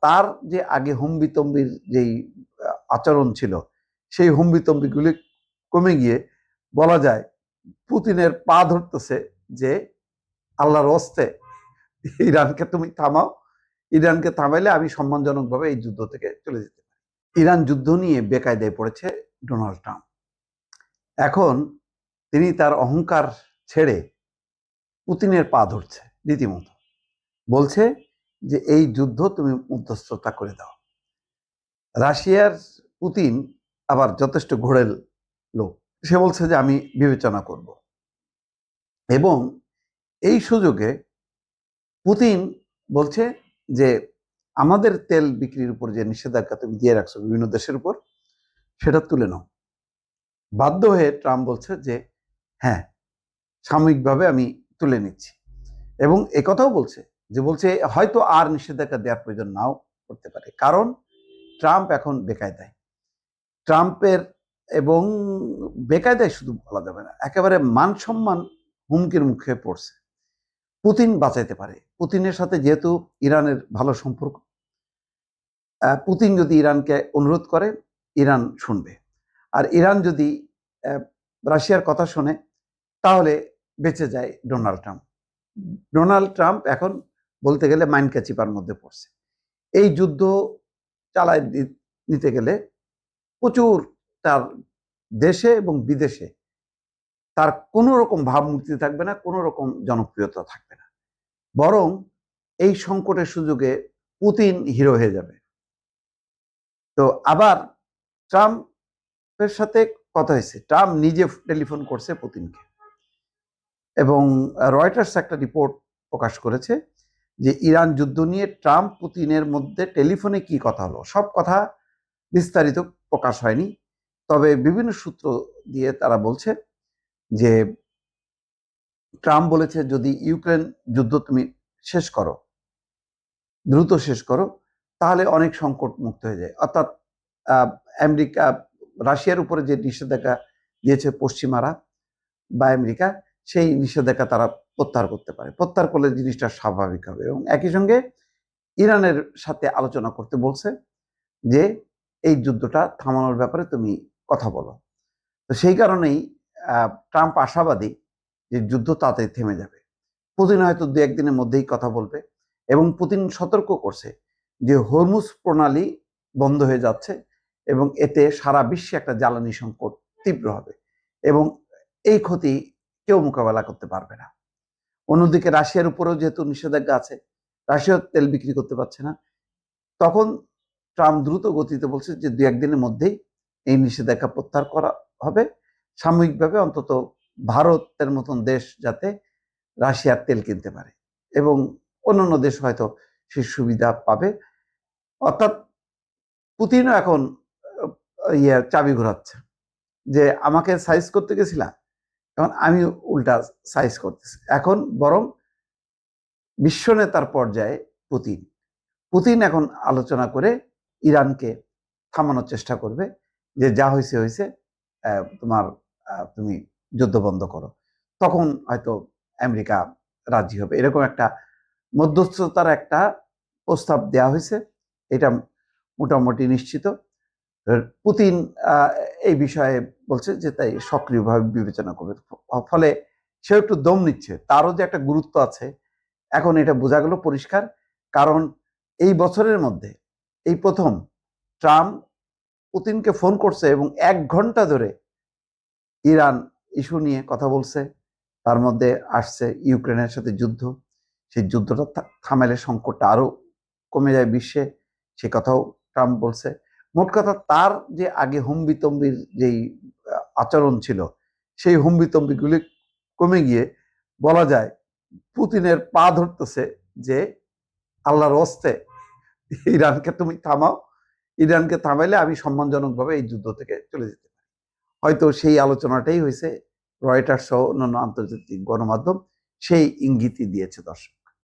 তার যে আগে হম্বিতম্বির যেই আচরণ ছিল সেই হম্বিতম্বিগুলি কমে গিয়ে বলা যায় পুতিনের পা ধরতেছে যে আল্লাহর হস্তে ইরানকে তুমি থামাও, ইরানকে থামাইলে আমি সম্মানজনকভাবে এই যুদ্ধ থেকে চলে যেতে পারি। ইরান যুদ্ধ নিয়ে বেকায়দায় পড়েছে ডোনাল্ড ট্রাম্প। এখন তিনি তার অহংকার ছেড়ে পুতিনের পা ধরছে, রীতিমতো বলছে যে এই যুদ্ধ তুমি মধ্যস্থতা করে দাও। রাশিয়ার পুতিন আবার যথেষ্ট ঘোরেল লোক, সে বলছে যে আমি বিবেচনা করব। এবং এই সুযোগে পুতিন বলছে যে আমাদের তেল বিক্রির উপর যে নিষেধাজ্ঞা তুমি দিয়ে রাখছো বিভিন্ন দেশের উপর, সেটা তুলে নাও। বাধ্য হয়ে ট্রাম্প বলছে যে হ্যাঁ, সাময়িকভাবে আমি তুলে নিচ্ছি। এবং একথাও বলছে হয়তো আর নিষেধাজ্ঞা দেওয়ার প্রয়োজন নাও করতে পারে, কারণ ট্রাম্প এখন বেকায়দায়। ট্রাম্পের এবং বেকায়দায় শুধু বলা যাবে না, একেবারে মান সম্মান হুমকির মুখে পড়ছে। পুতিন বাঁচাইতে পারে। পুতিনের সাথে যেহেতু ইরানের ভালো সম্পর্ক, পুতিন যদি ইরানকে অনুরোধ করে ইরান শুনবে, আর ইরান যদি রাশিয়ার কথা শোনে তাহলে বেঁচে যায় ডোনাল্ড ট্রাম্প। ডোনাল্ড ট্রাম্প এখন বলতে গেলে মাইনকা চিপার মধ্যে পড়ছে। এই যুদ্ধ চালায় নিতে গেলে প্রচুর তার দেশে এবং বিদেশে তার কোনো রকম ভাবমূর্তি থাকবে না, কোনো রকম জনপ্রিয়তা থাকবে না, বরং এই সংকটের সুযোগে পুতিন হিরো হয়ে যাবে। তো আবার ট্রাম্পের সাথে কথা হয়েছে, ট্রাম্প নিজে টেলিফোন করছে পুতিনকে, এবং রয়টার্স একটা রিপোর্ট প্রকাশ করেছে যে ইরান যুদ্ধ নিয়ে ট্রাম্প পুতিনের মধ্যে টেলিফোনে কি কথা হলো, সব কথা বিস্তারিত প্রকাশ হয়নি। তবে বিভিন্ন সূত্র দিয়ে তারা বলছে যে ট্রাম্প বলেছে যদি ইউক্রেন যুদ্ধ তুমি শেষ করো, দ্রুত শেষ করো, তাহলে অনেক সংকট মুক্ত হয়ে যায়। অর্থাৎ আমেরিকা রাশিয়ার উপরে যে নিষেধাজ্ঞা দিয়েছে পশ্চিমারা বা আমেরিকা, সেই নিষেধাজ্ঞা তারা প্রত্যাহার করতে পারে। প্রত্যাহার করলে জিনিসটা স্বাভাবিক হবে। এবং একই সঙ্গে ইরানের সাথে আলোচনা করতে বলছে যে এই যুদ্ধটা থামানোর ব্যাপারে তুমি কথা বলো। তো সেই কারণেই ট্রাম্প আশাবাদী যে যুদ্ধ তাড়াতাড়ি থেমে যাবে। পুতিন হয়তো দু একদিনের মধ্যেই কথা বলবে। এবং পুতিন সতর্ক করছে যে হরমুজ প্রণালী বন্ধ হয়ে যাচ্ছে এবং এতে সারা বিশ্বে একটা জ্বালানি সংকট তীব্র হবে এবং এই ক্ষতি কেউ মোকাবেলা করতে পারবে না। অন্যদিকে রাশিয়ার উপরেও যেহেতু নিষেধাজ্ঞা আছে, রাশিয়া তেল বিক্রি করতে পারছে না, তখন ট্রাম্প দ্রুত গতিতে বলছে যে দু একদিনের মধ্যেই এই নিষেধাজ্ঞা প্রত্যাহার করা হবে, সাময়িকভাবে অন্তত ভারতের মতন দেশ যাতে রাশিয়ার তেল কিনতে পারে এবং অন্যান্য দেশ হয়তো সে সুবিধা পাবে। অর্থাৎ পুতিনও এখন চাবি ঘোরাচ্ছে যে আমাকে সাইজ করতে গেছিলাম, এখন আমি উল্টা সাইজ করতেছি। এখন বরং বিশ্ব নেতার পর্যায়ে পুতিন এখন আলোচনা করে ইরানকে থামানোর চেষ্টা করবে যে যা হয়েছে হয়েছে, তুমি যুদ্ধ বন্ধ করো। তখন হয়তো আমেরিকা রাজি হবে, এরকম একটা মধ্যস্থতার একটা প্রস্তাব দেওয়া হয়েছে। এটা মোটামুটি নিশ্চিত। পুতিন এই বিষয়ে বলছে যে তাই সক্রিয়ভাবে বিবেচনা করবে। ফলে সে একটু দম নিচ্ছে, তারও যে একটা গুরুত্ব আছে এখন এটা বোঝা গেল পরিষ্কার। কারণ এই বছরের মধ্যে এই প্রথম ট্রাম্প পুতিনকে ফোন করছে এবং 1 ঘন্টা ধরে ইরান ইস্যু নিয়ে কথা বলছে। তার মধ্যে আসছে ইউক্রেনের সাথে যুদ্ধ, সেই যুদ্ধটা থামাইলে সংকটটা আরো কমে যায় বিশ্বে, সে কথাও ট্রাম্প বলছে। মোট কথা তার যে আগে হুম্বিতম্বির যেই আচরণ ছিল সেই হুম্বিতম্বিগুলি কমে গিয়ে বলা যায় পুতিনের পা ধরতেছে যে আল্লাহর হস্তে ইরানকে তুমি থামাও, ইরানকে থামাইলে আমি সম্মানজনকভাবে এই যুদ্ধ থেকে চলে যেতে পারি। হয়তো সেই আলোচনাটাই হয়েছে। রয়টার্স সহ অন্যান্য আন্তর্জাতিক গণমাধ্যম সেই ইঙ্গিতই দিয়েছে দর্শক।